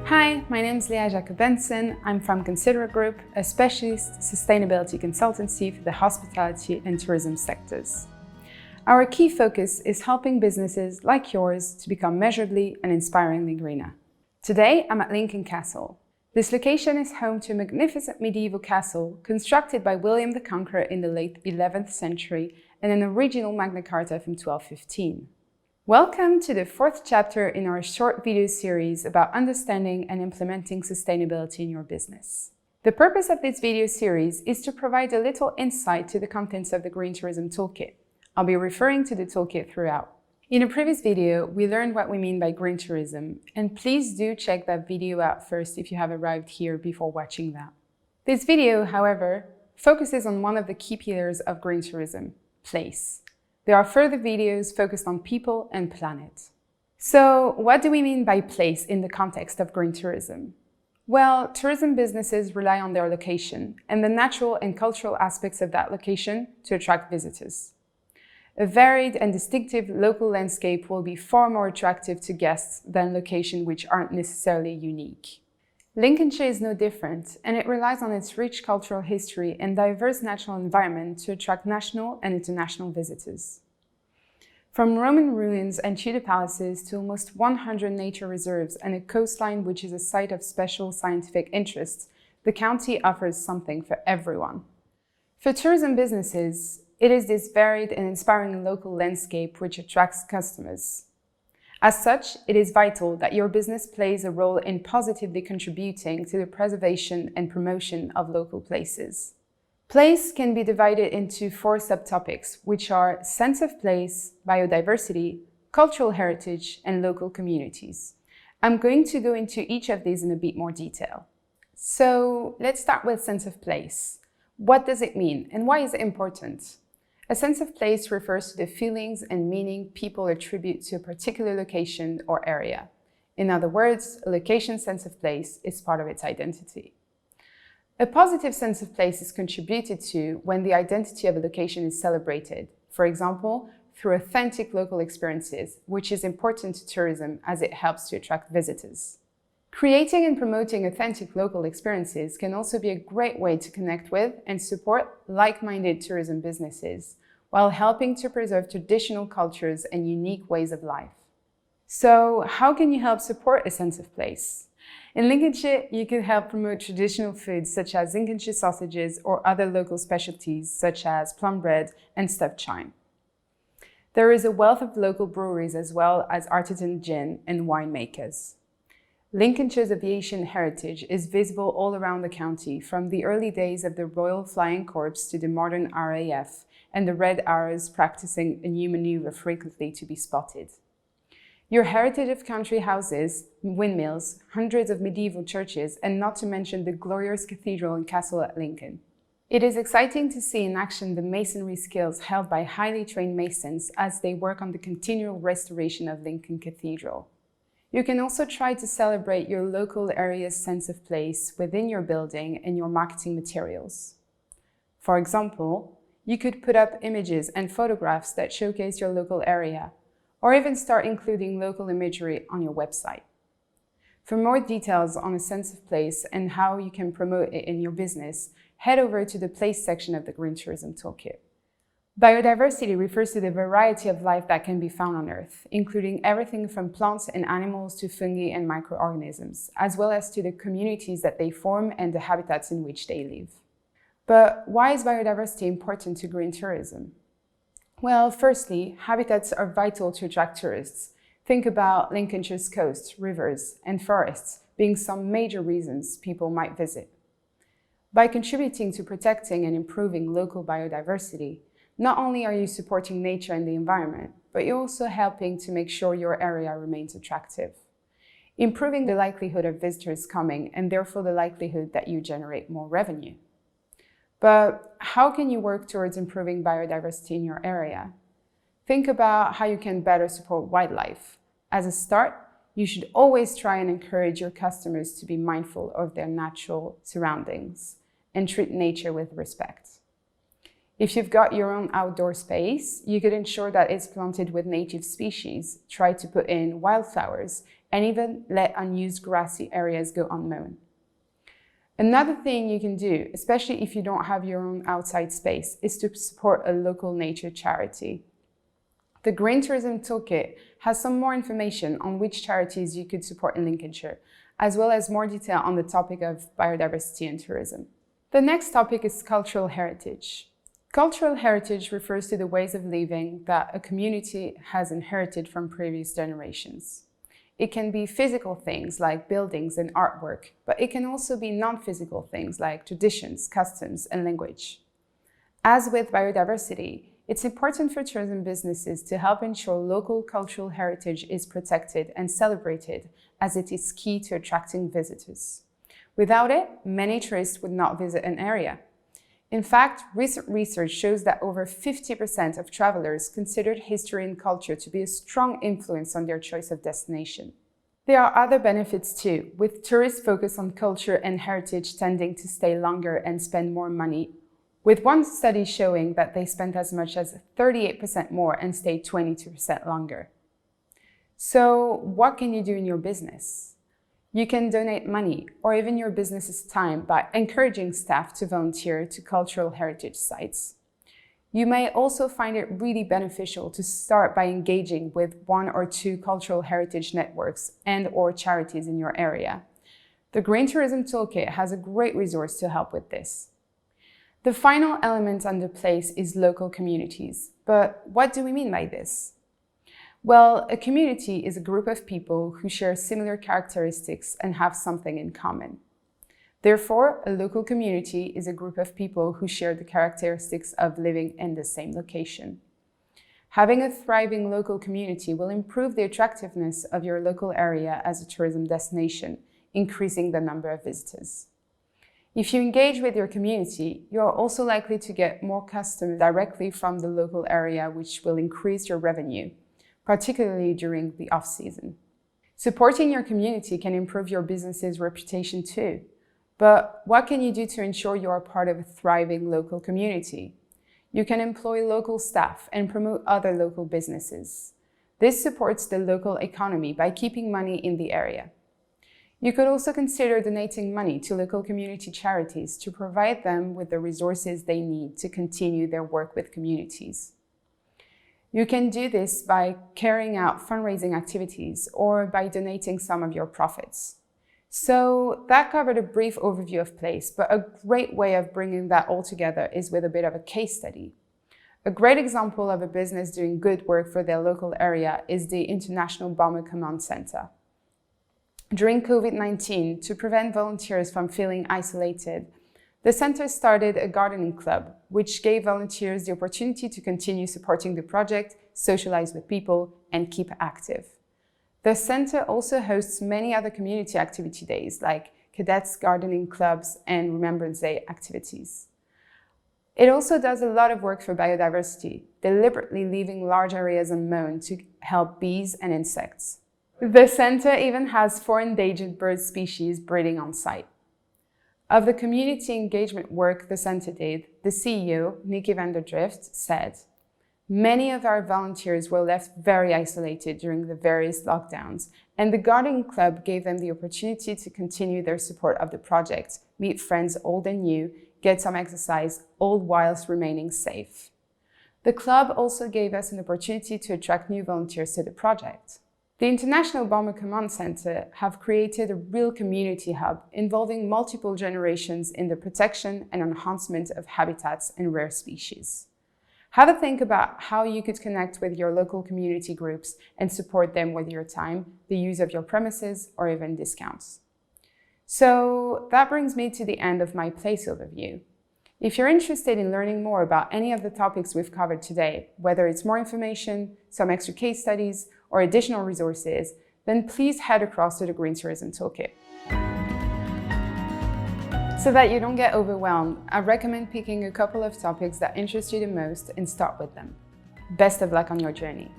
Hi, my name is Leah Jacob-Benson. I'm from Consider Group, a specialist sustainability consultancy for the hospitality and tourism sectors. Our key focus is helping businesses like yours to become measurably and inspiringly greener. Today, I'm at Lincoln Castle. This location is home to a magnificent medieval castle constructed by William the Conqueror in the late 11th century and an original Magna Carta from 1215. Welcome to the fourth chapter in our short video series about understanding and implementing sustainability in your business. The purpose of this video series is to provide a little insight to the contents of the Green Tourism Toolkit. I'll be referring to the toolkit throughout. In a previous video, we learned what we mean by green tourism, and please do check that video out first if you have arrived here before watching that. This video, however, focuses on one of the key pillars of green tourism, place. There are further videos focused on people and planet. So, what do we mean by place in the context of green tourism? Well, tourism businesses rely on their location and the natural and cultural aspects of that location to attract visitors. A varied and distinctive local landscape will be far more attractive to guests than locations which aren't necessarily unique. Lincolnshire is no different, and it relies on its rich cultural history and diverse natural environment to attract national and international visitors. From Roman ruins and Tudor palaces to almost 100 nature reserves and a coastline which is a site of special scientific interest, the county offers something for everyone. For tourism businesses, it is this varied and inspiring local landscape which attracts customers. As such, it is vital that your business plays a role in positively contributing to the preservation and promotion of local places. Place can be divided into 4 subtopics, which are sense of place, biodiversity, cultural heritage, and local communities. I'm going to go into each of these in a bit more detail. So let's start with sense of place. What does it mean, and why is it important? A sense of place refers to the feelings and meaning people attribute to a particular location or area. In other words, a location's sense of place is part of its identity. A positive sense of place is contributed to when the identity of a location is celebrated, for example, through authentic local experiences, which is important to tourism as it helps to attract visitors. Creating and promoting authentic local experiences can also be a great way to connect with and support like-minded tourism businesses, while helping to preserve traditional cultures and unique ways of life. So, how can you help support a sense of place? In Lincolnshire, you can help promote traditional foods such as Lincolnshire sausages or other local specialties such as plum bread and stuffed chine. There is a wealth of local breweries as well as artisan gin and winemakers. Lincolnshire's aviation heritage is visible all around the county, from the early days of the Royal Flying Corps to the modern RAF, and the Red Arrows practicing a new maneuver frequently to be spotted. Your heritage of country houses, windmills, hundreds of medieval churches, and not to mention the glorious cathedral and castle at Lincoln. It is exciting to see in action the masonry skills held by highly trained masons as they work on the continual restoration of Lincoln Cathedral. You can also try to celebrate your local area's sense of place within your building and your marketing materials. For example, you could put up images and photographs that showcase your local area, or even start including local imagery on your website. For more details on a sense of place and how you can promote it in your business, head over to the Place section of the Green Tourism Toolkit. Biodiversity refers to the variety of life that can be found on Earth, including everything from plants and animals to fungi and microorganisms, as well as to the communities that they form and the habitats in which they live. But why is biodiversity important to green tourism? Well, firstly, habitats are vital to attract tourists. Think about Lincolnshire's coast, rivers, and forests being some major reasons people might visit. By contributing to protecting and improving local biodiversity, not only are you supporting nature and the environment, but you're also helping to make sure your area remains attractive, improving the likelihood of visitors coming and therefore the likelihood that you generate more revenue. But how can you work towards improving biodiversity in your area? Think about how you can better support wildlife. As a start, you should always try and encourage your customers to be mindful of their natural surroundings and treat nature with respect. If you've got your own outdoor space, you could ensure that it's planted with native species, try to put in wildflowers, and even let unused grassy areas go unmown. Another thing you can do, especially if you don't have your own outside space, is to support a local nature charity. The Green Tourism Toolkit has some more information on which charities you could support in Lincolnshire, as well as more detail on the topic of biodiversity and tourism. The next topic is cultural heritage. Cultural heritage refers to the ways of living that a community has inherited from previous generations. It can be physical things like buildings and artwork, but it can also be non-physical things like traditions, customs, and language. As with biodiversity, it's important for tourism businesses to help ensure local cultural heritage is protected and celebrated, as it is key to attracting visitors. Without it, many tourists would not visit an area. In fact, recent research shows that over 50% of travelers considered history and culture to be a strong influence on their choice of destination. There are other benefits too, with tourists focused on culture and heritage tending to stay longer and spend more money, with one study showing that they spent as much as 38% more and stayed 22% longer. So, what can you do in your business? You can donate money or even your business's time by encouraging staff to volunteer to cultural heritage sites. You may also find it really beneficial to start by engaging with one or two cultural heritage networks and/or charities in your area. The Green Tourism Toolkit has a great resource to help with this. The final element under place is local communities. But what do we mean by this? Well, a community is a group of people who share similar characteristics and have something in common. Therefore, a local community is a group of people who share the characteristics of living in the same location. Having a thriving local community will improve the attractiveness of your local area as a tourism destination, increasing the number of visitors. If you engage with your community, you are also likely to get more customers directly from the local area, which will increase your revenue, particularly during the off-season. Supporting your community can improve your business's reputation too. But what can you do to ensure you are part of a thriving local community? You can employ local staff and promote other local businesses. This supports the local economy by keeping money in the area. You could also consider donating money to local community charities to provide them with the resources they need to continue their work with communities. You can do this by carrying out fundraising activities or by donating some of your profits. So that covered a brief overview of place, but a great way of bringing that all together is with a bit of a case study. A great example of a business doing good work for their local area is the International Bomber Command Center. During COVID-19, to prevent volunteers from feeling isolated, the center started a gardening club, which gave volunteers the opportunity to continue supporting the project, socialize with people, and keep active. The center also hosts many other community activity days, like cadets, gardening clubs, and Remembrance Day activities. It also does a lot of work for biodiversity, deliberately leaving large areas unmown to help bees and insects. The center even has 4 endangered bird species breeding on site. Of the community engagement work the center did, the CEO, Nikki van der Drift, said, "Many of our volunteers were left very isolated during the various lockdowns, and the gardening club gave them the opportunity to continue their support of the project, meet friends old and new, get some exercise, all whilst remaining safe. The club also gave us an opportunity to attract new volunteers to the project." The International Bomber Command Center have created a real community hub involving multiple generations in the protection and enhancement of habitats and rare species. Have a think about how you could connect with your local community groups and support them with your time, the use of your premises, or even discounts. So that brings me to the end of my place overview. If you're interested in learning more about any of the topics we've covered today, whether it's more information, some extra case studies, or additional resources, then please head across to the Green Tourism Toolkit. So that you don't get overwhelmed, I recommend picking a couple of topics that interest you the most and start with them. Best of luck on your journey.